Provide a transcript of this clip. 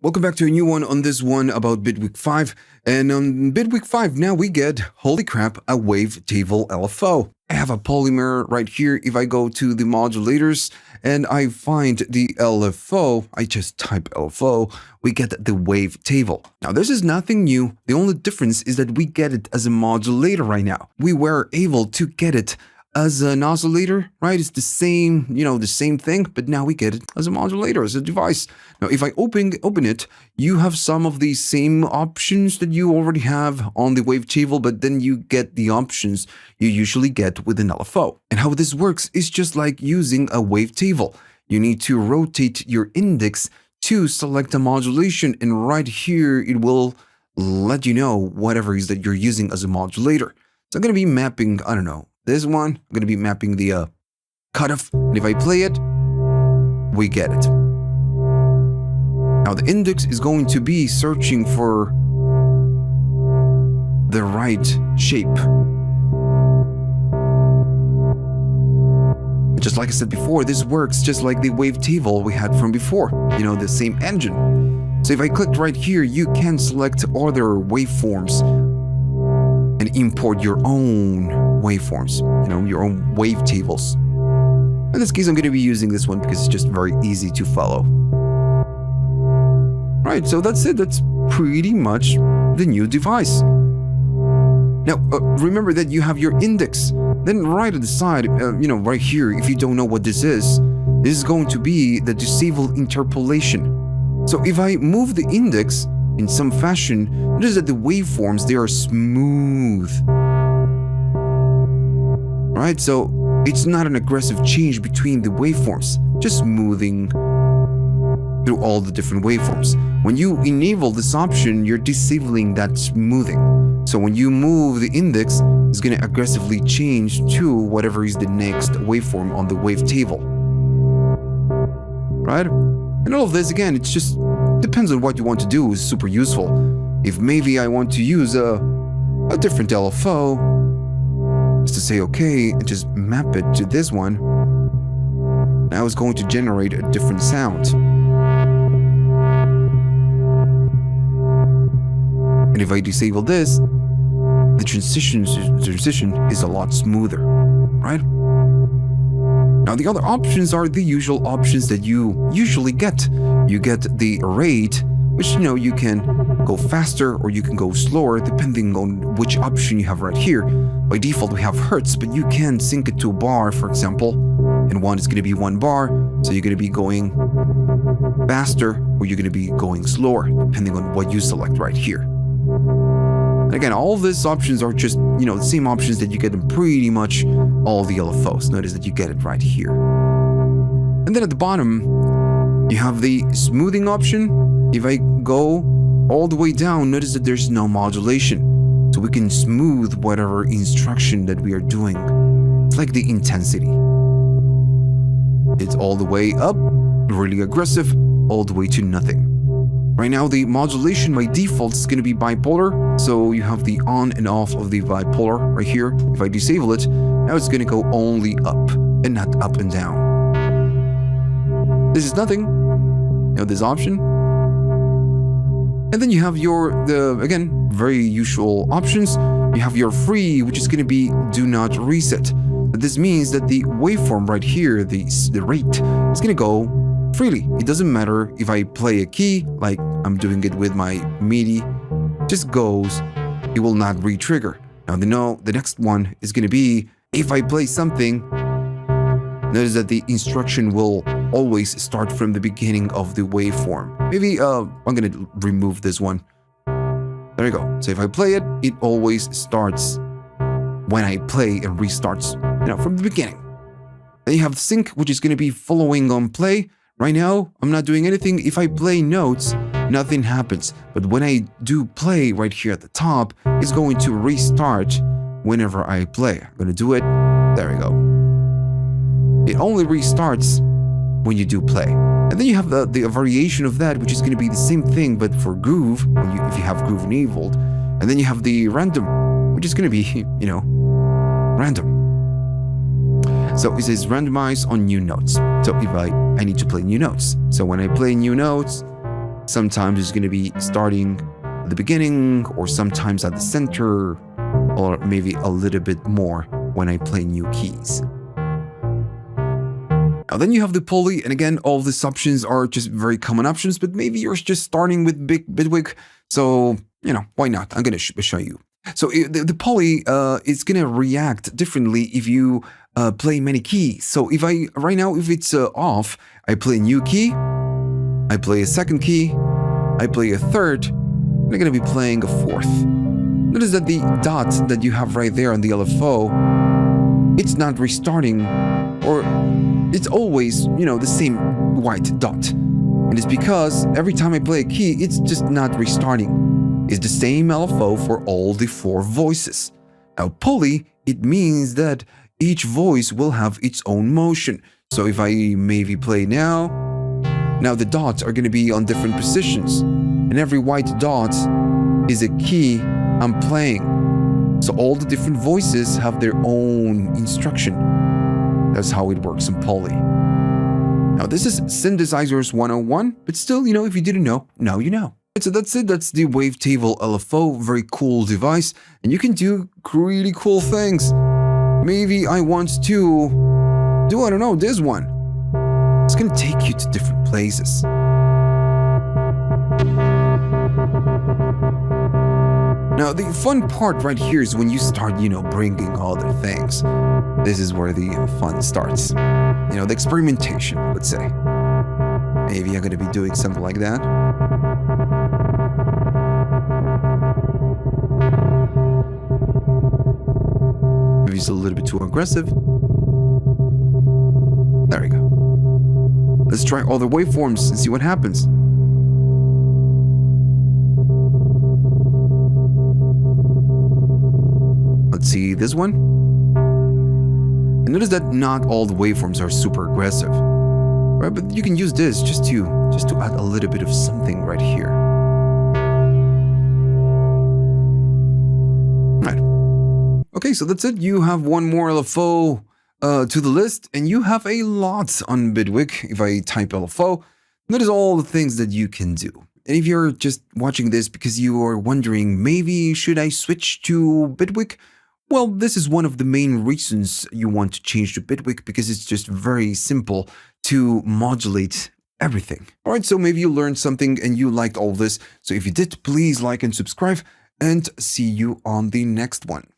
Welcome back to a new one on this one about Bitwig 5. And on Bitwig 5, now we get, holy crap, a Wavetable LFO. I have a polymer right here. If I go to the modulators and I find the LFO, I just type LFO, we get the Wavetable. Now, this is nothing new. The only difference is that we get it as a modulator right now. We were able to get it as an oscillator, right? It's the same, the same thing, but now we get it as a modulator, as a device. Now, if I open it, you have some of the same options that you already have on the Wavetable, but then you get the options you usually get with an LFO. And how this works is just like using a Wavetable. You need to rotate your index to select a modulation, and right here, it will let you know whatever it is that you're using as a modulator. So I'm going to be mapping, I don't know, this one. I'm going to be mapping the cutoff, and if I play it, we get it. Now the index is going to be searching for the right shape. Just like I said before, this works just like the Wavetable we had from before, the same engine. So if I click right here, you can select other waveforms and import your own waveforms, your own wavetables. In this case, I'm going to be using this one because it's just very easy to follow. Right, so that's it. That's pretty much the new device. Now, remember that you have your index. Then right at the side, right here, if you don't know what this is going to be the disable interpolation. So if I move the index in some fashion, notice that the waveforms, they are smooth. Right, so it's not an aggressive change between the waveforms, just smoothing through all the different waveforms. When you enable this option, you're disabling that smoothing. So when you move the index, it's going to aggressively change to whatever is the next waveform on the Wavetable. Right? And all of this, again, it's just depends on what you want to do. Is super useful. If maybe I want to use a different LFO, is to say okay and just map it to this one. Now it's going to generate a different sound. And if I disable this, the transition is a lot smoother, right? Now the other options are the usual options that you usually get. You get the rate, which you can go faster or you can go slower depending on which option you have right here. By default we have hertz, but you can sync it to a bar, for example, and one is going to be 1 bar, so you're going to be going faster or you're going to be going slower depending on what you select right here. And again, all of these options are just, the same options that you get in pretty much all the LFOs. Notice that you get it right here. And then at the bottom, you have the smoothing option. If I go all the way down, notice that there's no modulation. So we can smooth whatever instruction that we are doing. It's like the intensity. It's all the way up, really aggressive, all the way to nothing. Right now, the modulation by default is going to be bipolar, so you have the on and off of the bipolar right here. If I disable it, now it's going to go only up and not up and down. This is nothing. This option. And then you have again, very usual options. You have your free, which is going to be do not reset. This means that the waveform right here, the rate, is going to go freely. It doesn't matter if I play a key, like I'm doing it with my MIDI, just goes, it will not re-trigger. Now the next one is going to be, if I play something, notice that the instruction will always start from the beginning of the waveform. Maybe I'm going to remove this one. There you go. So if I play it, it always starts when I play and restarts, from the beginning. Then you have sync, which is going to be following on play. Right now, I'm not doing anything. If I play notes, nothing happens. But when I do play right here at the top, it's going to restart whenever I play. I'm going to do it. There we go. It only restarts when you do play. And then you have the variation of that, which is going to be the same thing, but for groove, if you have groove enabled. And then you have the random, which is going to be, random. So it says randomize on new notes. So if I need to play new notes. So when I play new notes, Sometimes it's going to be starting at the beginning, or sometimes at the center, or maybe a little bit more when I play new keys. Now then you have the poly, and again, all of these options are just very common options, but maybe you're just starting with Bitwig, so, why not? I'm going to show you. So the poly is going to react differently if you play many keys. So if right now, if it's off, I play a new key, I play a second key, I play a third, and I'm going to be playing a fourth. Notice that the dot that you have right there on the LFO, it's not restarting, or it's always, the same white dot. And it's because every time I play a key, it's just not restarting. It's the same LFO for all the 4 voices. Now, poly, it means that each voice will have its own motion. So if I maybe play now the dots are going to be on different positions. And every white dot is a key I'm playing. So all the different voices have their own instruction. That's how it works in poly. Now this is Synthesizers 101, but still, if you didn't know, now you know. So that's it, that's the Wavetable LFO, very cool device, and you can do really cool things. Maybe I want to do, I don't know, this one. It's gonna take you to different places. Now, the fun part right here is when you start, bringing other things. This is where the fun starts. The experimentation, let's say. Maybe I'm going to be doing something like that. Maybe it's a little bit too aggressive. There we go. Let's try all the waveforms and see what happens. Let's see this one. And notice that not all the waveforms are super aggressive, right? But you can use this just to add a little bit of something right here. Right. Okay, so that's it. You have one more LFO to the list, and you have a lot on Bitwig. If I type LFO, notice all the things that you can do. And if you're just watching this because you are wondering, maybe should I switch to Bitwig? Well, this is one of the main reasons you want to change to Bitwig, because it's just very simple to modulate everything. All right, so maybe you learned something and you liked all this. So if you did, please like and subscribe, and see you on the next one.